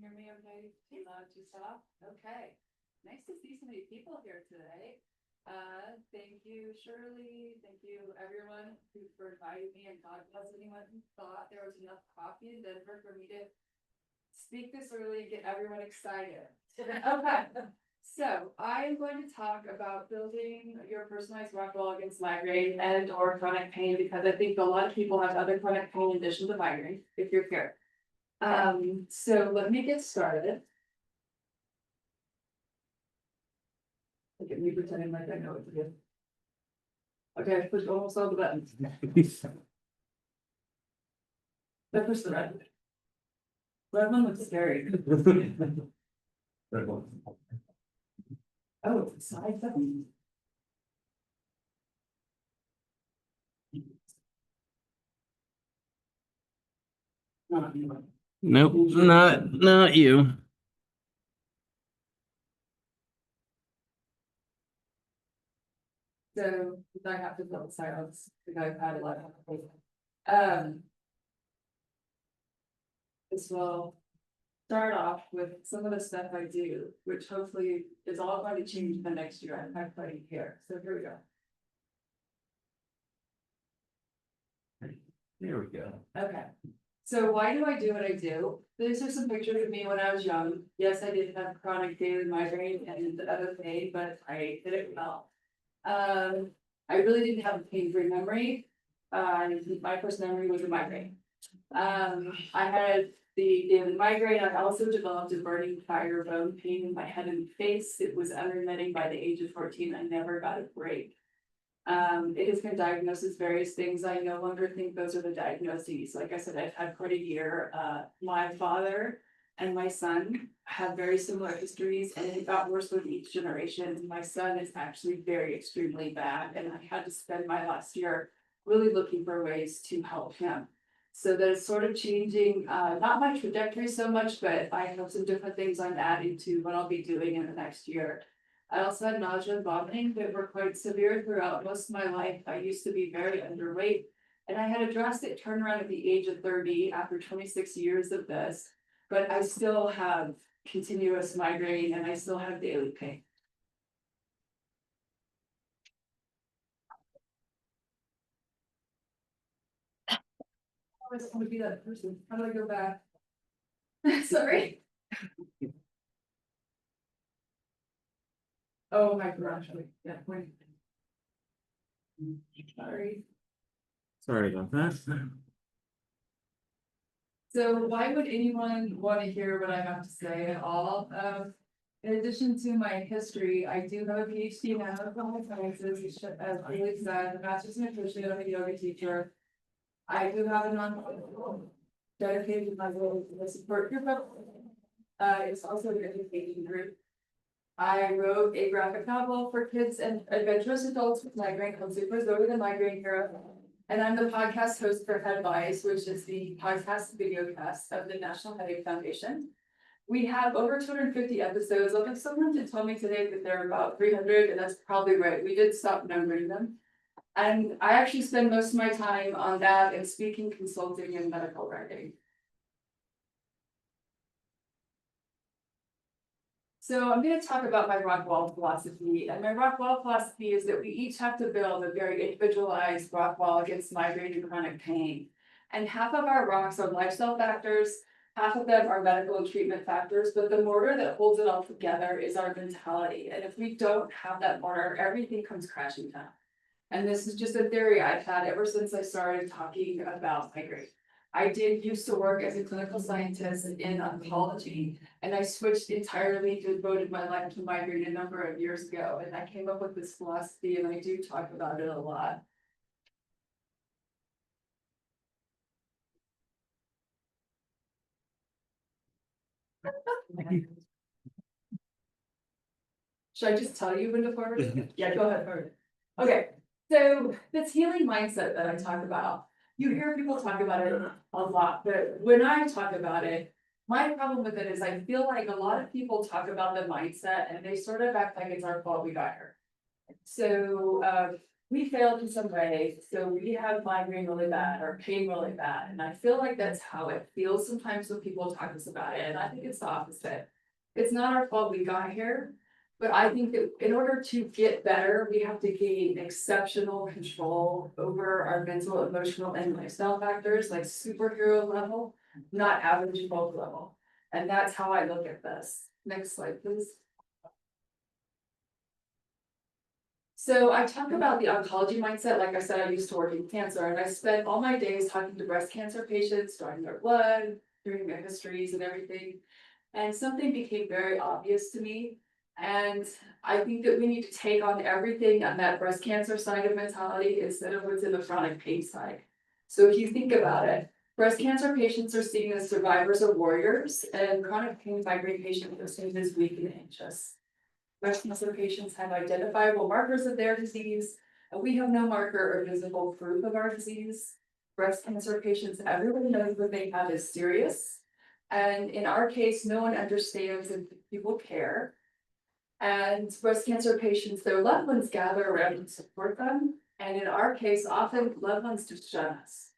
hear me okay? Too loud, too soft? Okay. Nice to see so many people here today. Thank you, Shirley. Thank you, everyone who for inviting me, and God bless anyone who thought there was enough coffee in Denver for me to speak this early and get everyone excited. Okay. So I am going to talk about building your personalized rock wall against migraine and or chronic pain, because I think a lot of people have other chronic pain in addition to migraine, if you're here. So let me get started. Look at me pretending like I know what to do. Okay, I pushed almost all the buttons. I pushed the red. Red one looks scary. Oh, it's a side button. Nope, not you. So I have to build silence. I've had a lot of. This will start off with some of the stuff I do, which hopefully is all going to change the next year. I'm quite a here. So here we go. There we go. Okay. So why do I do what I do? These are some pictures of me when I was young. Yes, I did have chronic daily migraine and the other pain, but I did it well. I really didn't have a pain-free memory. My first memory was a migraine. I had the daily migraine. I also developed a burning fire bone pain in my head and face. It was unremitting by the age of 14. I never got a break. It has been diagnosed as various things. I no longer think those are the diagnoses. Like I said, I've had quite a year. My father and my son have very similar histories, and it got worse with each generation. My son is actually very extremely bad, and I had to spend my last year really looking for ways to help him. So that is sort of changing, not my trajectory so much, but I have some different things I'm adding to what I'll be doing in the next year. I also had nausea and vomiting that were quite severe throughout most of my life. I used to be very underweight, and I had a drastic turnaround at the age of 30 after 26 years of this, but I still have continuous migraine and I still have daily pain. I always want to be that person. How do I go back? Sorry. Oh my gosh, yeah, wait. Sorry about that. So why would anyone want to hear what I have to say at all? In addition to my history, I do have a PhD in health sciences, as Haley said, a master's in nutrition, I'm a yoga teacher. I do have a non dedicated to my role in the support group. It's also an education group. I wrote a graphic novel for kids and adventurous adults with migraine called Super Zoe the Migraine Hero. And I'm the podcast host for Headwise, which is the podcast video cast of the National Headache Foundation. We have over 250 episodes. Although someone did tell me today that there are about 300, and that's probably right. We did stop numbering them. And I actually spend most of my time on that and speaking, consulting, and medical writing. So I'm going to talk about my rock wall philosophy. And my rock wall philosophy is that we each have to build a very individualized rock wall against migraine and chronic pain. And half of our rocks are lifestyle factors, half of them are medical and treatment factors, but the mortar that holds it all together is our mentality. And if we don't have that mortar, everything comes crashing down. And this is just a theory I've had ever since I started talking about migraine. I did used to work as a clinical scientist in oncology, and I switched entirely to devoted my life to migraine a number of years ago. And I came up with this philosophy, and I do talk about it a lot. Should I just tell you when to forward it? Yeah, go ahead, forward. Okay, so this healing mindset that I talk about, you hear people talk about it a lot, but when I talk about it, my problem with it is I feel like a lot of people talk about the mindset and they sort of act like it's our fault we got here. So we failed in some way, so we have migraine really bad or pain really bad, and I feel like that's how it feels sometimes when people talk to us about it, and I think it's the opposite. It's not our fault we got here, but I think that in order to get better, we have to gain exceptional control over our mental, emotional, and lifestyle factors, like superhero level, not average folk level. And that's how I look at this. Next slide, please. So I talk about the oncology mindset. Like I said, I used to work in cancer, and I spent all my days talking to breast cancer patients, drawing their blood, doing their histories and everything. And something became very obvious to me. And I think that we need to take on everything on that breast cancer side of mentality instead of what's in the chronic pain side. So if you think about it, breast cancer patients are seen as survivors or warriors, and chronic pain migraine patients are seen as weak and anxious. Breast cancer patients have identifiable markers of their disease, and we have no marker or visible proof of our disease. Breast cancer patients, everyone knows what they have is serious. And in our case, no one understands if people care. And breast cancer patients, their loved ones gather around and support them. And in our case, often loved ones just shun us.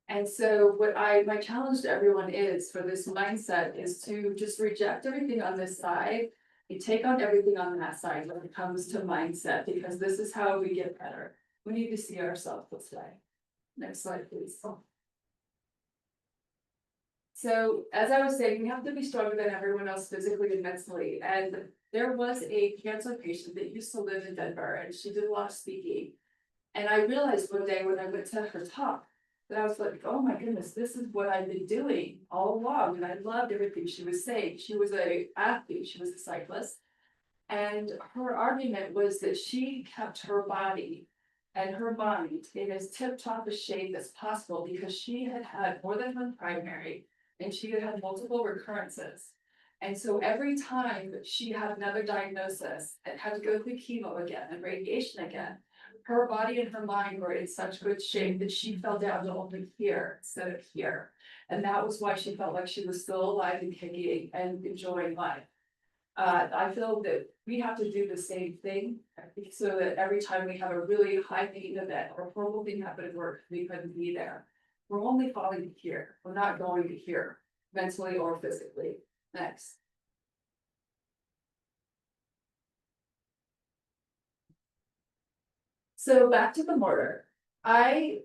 And so my challenge to everyone is for this mindset is to just reject everything on this side. You take on everything on that side when it comes to mindset, because this is how we get better. We need to see ourselves this way. Next slide, please. So as I was saying, we have to be stronger than everyone else physically and mentally. And there was a cancer patient that used to live in Denver, and she did a lot of speaking. And I realized one day when I went to her talk, that I was like, oh my goodness, this is what I've been doing all along. And I loved everything she was saying. She was an athlete, she was a cyclist. And her argument was that she kept her body and her mind in as tip-top a shape as possible because she had had more than one primary and she had had multiple recurrences. And so every time she had another diagnosis and had to go through chemo again and radiation again, her body and her mind were in such good shape that she fell down to only here instead of here. And that was why she felt like she was still alive and kicking and enjoying life. I feel that we have to do the same thing, so that every time we have a really high pain event or a horrible thing happen at work, we couldn't be there. We're only falling to here, we're not going to here, mentally or physically. Next. So back to the mortar. I'm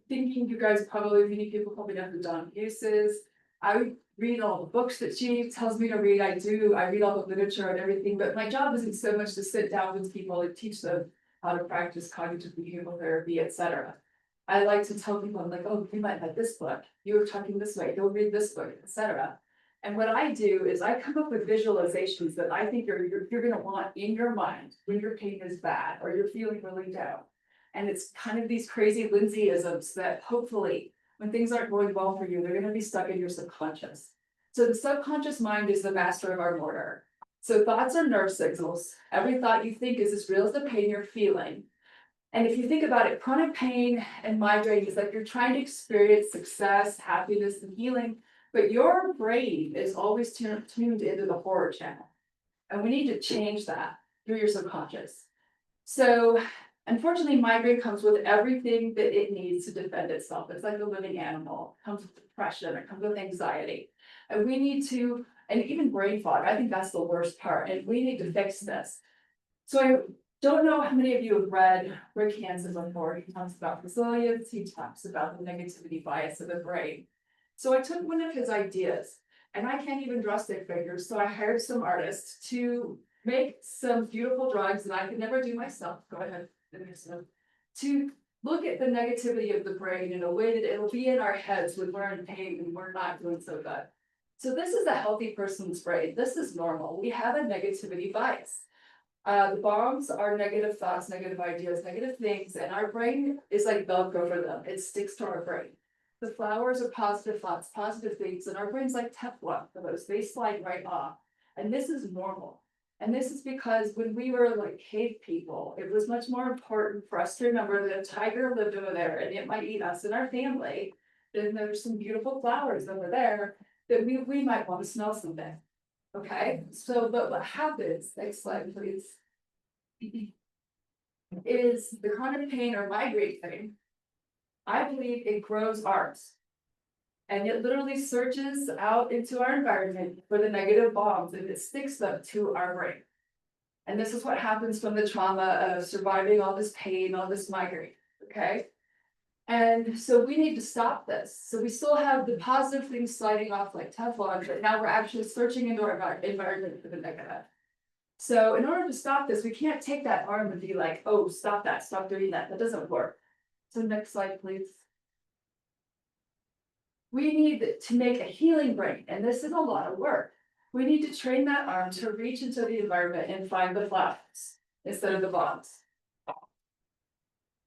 thinking you guys probably, many people probably know who Dawn Hughes is. I read all the books that she tells me to read. I read all the literature and everything, but my job isn't so much to sit down with people and teach them how to practice cognitive behavioral therapy, etc. I like to tell people, I'm like, oh, you might like this book. You were talking this way, go read this book, etc. And what I do is I come up with visualizations that I think you're gonna want in your mind when your pain is bad or you're feeling really down. And it's kind of these crazy Lindsayisms that hopefully, when things aren't going well for you, they're gonna be stuck in your subconscious. So the subconscious mind is the master of our mortar. So thoughts are nerve signals. Every thought you think is as real as the pain you're feeling. And if you think about it, chronic pain and migraine is like you're trying to experience success, happiness, and healing, but your brain is always tuned into the horror channel. And we need to change that through your subconscious. So unfortunately, migraine comes with everything that it needs to defend itself. It's like a living animal. It comes with depression, it comes with anxiety. And we need to, and even brain fog, I think that's the worst part, and we need to fix this. So I don't know how many of you have read Rick Hansen before. He talks about resilience, he talks about the negativity bias of the brain. So I took one of his ideas, and I can't even draw stick figures, so I hired some artists to make some beautiful drawings that I could never do myself. Go ahead. To look at the negativity of the brain in a way that it'll be in our heads when we're in pain and we're not doing so good. So this is a healthy person's brain. This is normal. We have a negativity bias. The bombs are negative thoughts, negative ideas, negative things, and our brain is like Velcro for them. It sticks to our brain. The flowers are positive thoughts, positive things, and our brain's like Teflon for those. They slide right off. And this is normal. And this is because when we were like cave people, it was much more important for us to remember that a tiger lived over there and it might eat us and our family. Then there's some beautiful flowers over there that we might want to smell someday. Okay, so but what happens, next slide, please. is the chronic pain or migraine thing. I believe it grows arms. And it literally searches out into our environment for the negative bombs and it sticks them to our brain. And this is what happens from the trauma of surviving all this pain, all this migraine, okay? And so we need to stop this. So we still have the positive things sliding off like Teflon, but now we're actually searching into our environment for the negative. So in order to stop this, we can't take that arm and be like, oh, stop that, stop doing that. That doesn't work. So next slide, please. We need to make a healing brain, and this is a lot of work. We need to train that arm to reach into the environment and find the flowers instead of the bombs.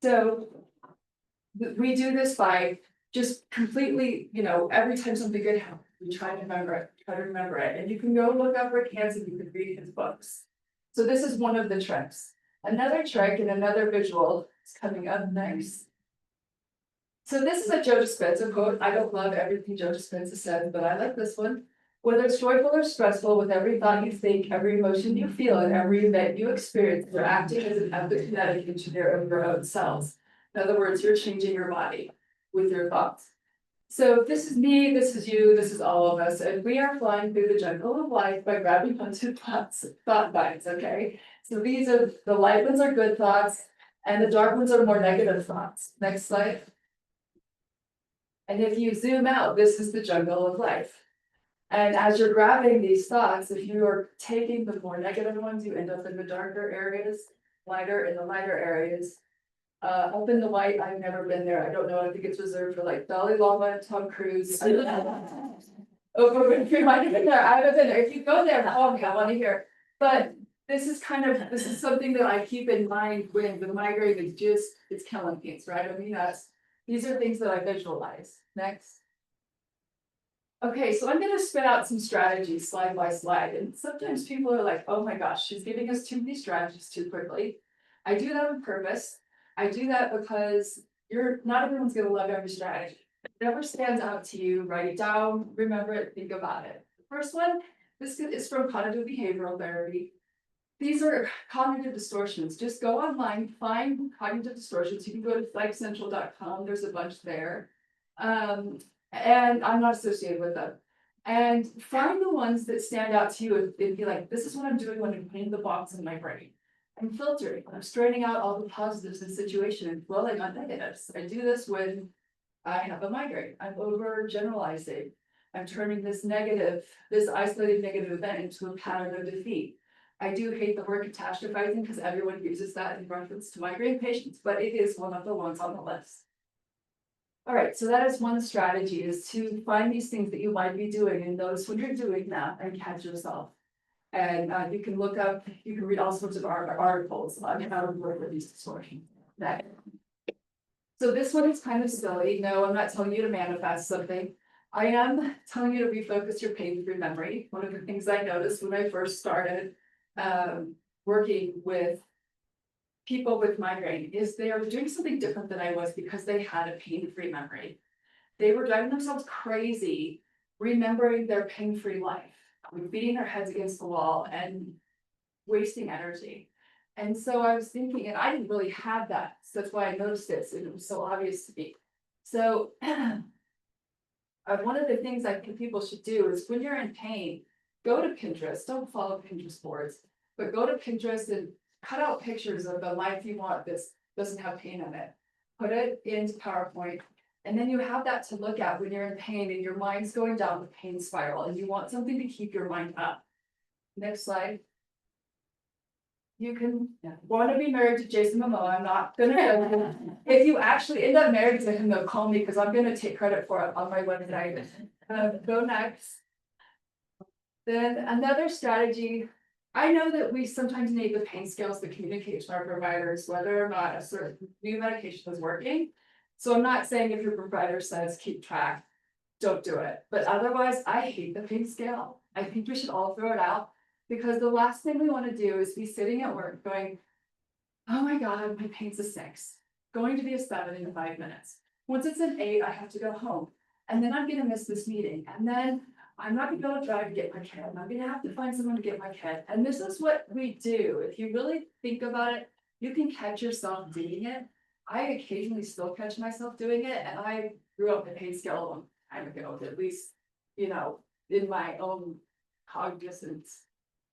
So we do this by just completely, every time something good happens, we try to remember it. And you can go look up Rick Hansen, you can read his books. So this is one of the tricks. Another trick and another visual is coming up next. So this is a Joe Dispenza quote. I don't love everything Joe Dispenza said, but I like this one. Whether it's joyful or stressful, with every thought you think, every emotion you feel, and every event you experience, you're acting as an epigenetic engineer of your own cells. In other words, you're changing your body with your thoughts. So this is me, this is you, this is all of us, and we are flying through the jungle of life by grabbing onto thought vines, okay? So these are, the light ones are good thoughts, and the dark ones are more negative thoughts. Next slide. And if you zoom out, this is the jungle of life. And as you're grabbing these thoughts, if you are taking the more negative ones, you end up in the darker areas, lighter in the lighter areas. Up in the white, I've never been there. I don't know. I think it's reserved for like Dalai Lama and Tom Cruise. Over if you might have been there, I haven't been there. If you go there, call me. I want to hear. But this is something that I keep in mind when the migraine is just, it's killing me, right? I mean, these are things that I visualize. Next. Okay, so I'm gonna spit out some strategies slide by slide, and sometimes people are like, oh my gosh, she's giving us too many strategies too quickly. I do that on purpose. I do that because not everyone's gonna love every strategy. Whatever stands out to you, write it down, remember it, think about it. The first one, this is from cognitive behavioral therapy. These are cognitive distortions. Just go online, find cognitive distortions. You can go to psychcentral.com, there's a bunch there. And I'm not associated with them. And find the ones that stand out to you and be like, this is what I'm doing when I'm putting the box in my brain. I'm filtering, I'm straightening out all the positives in the situation and dwelling on negatives. I do this when I have a migraine. I'm overgeneralizing. I'm turning this isolated negative event into a pattern of defeat. I do hate the word catastrophizing because everyone uses that in reference to migraine patients, but it is one of the ones on the list. All right, so that is one strategy, is to find these things that you might be doing and notice when you're doing that and catch yourself. And you can look up, you can read all sorts of articles on how to work with these distortions. So this one is kind of silly. No, I'm not telling you to manifest something. I am telling you to refocus your pain-free memory. One of the things I noticed when I first started working with people with migraine is they are doing something different than I was because they had a pain-free memory. They were driving themselves crazy, remembering their pain-free life, beating their heads against the wall and wasting energy. And so I was thinking, and I didn't really have that. So that's why I noticed this, and it was so obvious to me. So one of the things I think people should do is when you're in pain, go to Pinterest. Don't follow Pinterest boards, but go to Pinterest and cut out pictures of the life you want that doesn't have pain in it. Put it into PowerPoint, and then you have that to look at when you're in pain and your mind's going down the pain spiral and you want something to keep your mind up. Next slide. You can want to be married to Jason Momoa. I'm not gonna. If you actually end up married to him, they'll call me because I'm gonna take credit for it on my website. Go next. Then another strategy. I know that we sometimes need the pain scales to communicate to our providers whether or not a certain new medication is working. So I'm not saying if your provider says keep track, don't do it. But otherwise, I hate the pain scale. I think we should all throw it out. Because the last thing we want to do is be sitting at work going, oh my God, my pain's a 6, going to be a 7 in 5 minutes. Once it's an 8, I have to go home. And then I'm going to miss this meeting. And then I'm not going to be able to drive to get my kid. I'm going to have to find someone to get my kid. And this is what we do. If you really think about it, you can catch yourself doing it. I occasionally still catch myself doing it, and I grew up in pain scale a long time ago, at least, you know, in my own cognizance.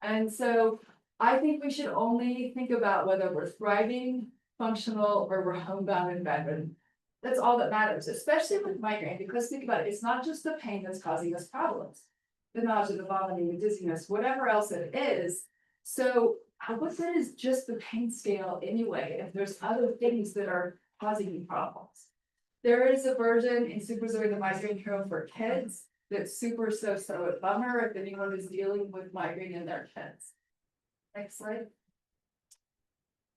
And so I think we should only think about whether we're thriving, functional, or we're homebound and bedridden. That's all that matters, especially with migraine, because think about it, it's not just the pain that's causing us problems. The nausea, the vomiting, the dizziness, whatever else it is. So what good is just the pain scale anyway, if there's other things that are causing you problems? There is a version in Super Zoe the Migraine Hero for kids that's super so a bummer if anyone is dealing with migraine in their kids. Next slide.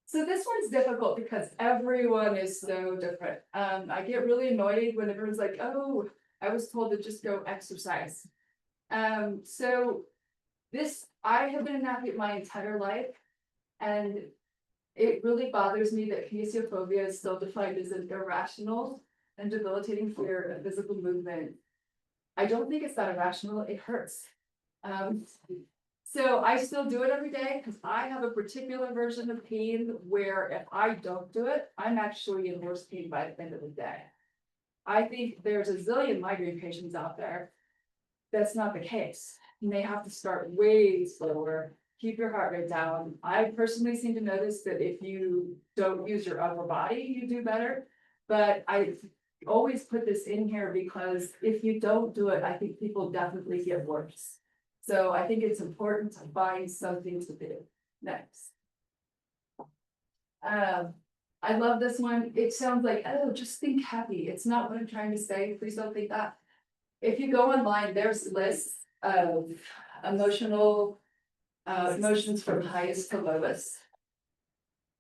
So this one's difficult because everyone is so different. I get really annoyed when everyone's like, oh, I was told to just go exercise. So I have been an athlete my entire life, and it really bothers me that kinesiophobia is still defined as an irrational and debilitating fear of physical movement. I don't think it's that irrational, it hurts. So I still do it every day because I have a particular version of pain where if I don't do it, I'm actually in worse pain by the end of the day. I think there's a zillion migraine patients out there. That's not the case. You may have to start way slower, keep your heart rate down. I personally seem to notice that if you don't use your upper body, you do better. But I always put this in here because if you don't do it, I think people definitely get worse. So I think it's important to find something to do. Next. I love this one. It sounds like, oh, just think happy. It's not what I'm trying to say. Please don't think that. If you go online, there's lists of emotions from highest to lowest.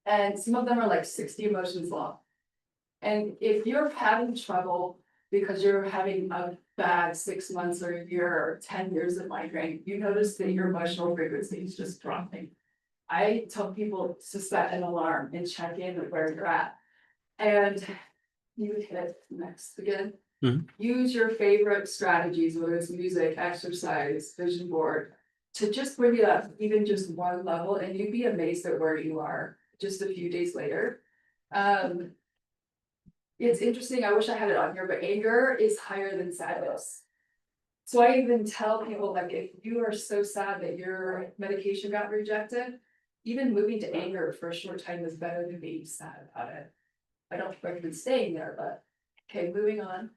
And some of them are like 60 emotions long. And if you're having trouble because you're having a bad 6 months or a year or 10 years of migraine, you notice that your emotional frequency is just dropping. I tell people to set an alarm and check in with where you're at. And you would hit next again. Use your favorite strategies, whether it's music, exercise, vision board, to just bring it up even just one level, and you'd be amazed at where you are just a few days later. It's interesting, I wish I had it on here, but anger is higher than sadness. So I even tell people, like, if you are so sad that your medication got rejected, even moving to anger for a short time is better than being sad about it. I don't recommend staying there, but okay, moving on.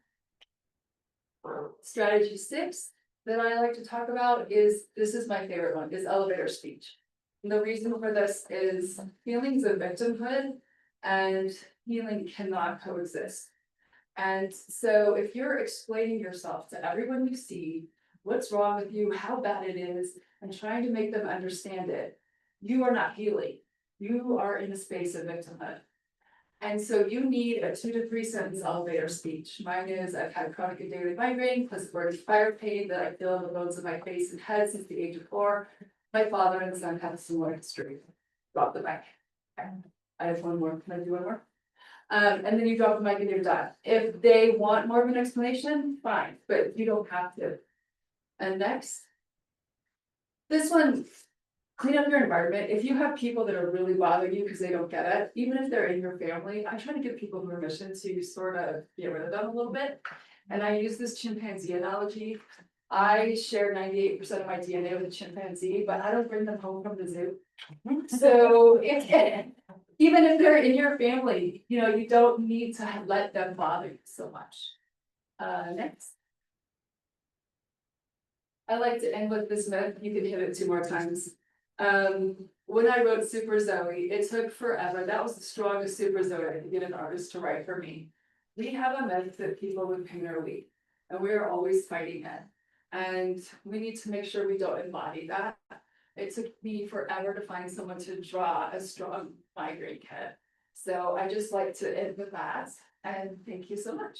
Strategy 6 that I like to talk about is, this is my favorite one, is elevator speech. And the reason for this is feelings of victimhood and healing cannot coexist. And so if you're explaining yourself to everyone you see, what's wrong with you, how bad it is, and trying to make them understand it, you are not healing. You are in a space of victimhood. And so you need a 2 to 3 sentence elevator speech. Mine is, I've had chronic and daily migraine plus burning fire pain that I feel in the bones of my face and head since the age of 4. My father and son have a similar history. Drop the mic. Okay. I have one more. Can I do one more? And then you drop the mic and you're done. If they want more of an explanation, fine, but you don't have to. And next. This one. Clean up your environment. If you have people that are really bothering you because they don't get it, even if they're in your family, I try to give people permission to sort of get rid of them a little bit. And I use this chimpanzee analogy. I share 98% of my DNA with a chimpanzee, but I don't bring them home from the zoo. So even if they're in your family, you know, you don't need to let them bother you so much. Next. I like to end with this myth. You can hit it 2 more times. When I wrote Super Zoe, it took forever. That was the strongest Super Zoe I could get an artist to write for me. We have a myth that people with pain are weak, and we're always fighting it. And we need to make sure we don't embody that. It took me forever to find someone to draw a strong migraine kit. So I just like to end with that, and thank you so much.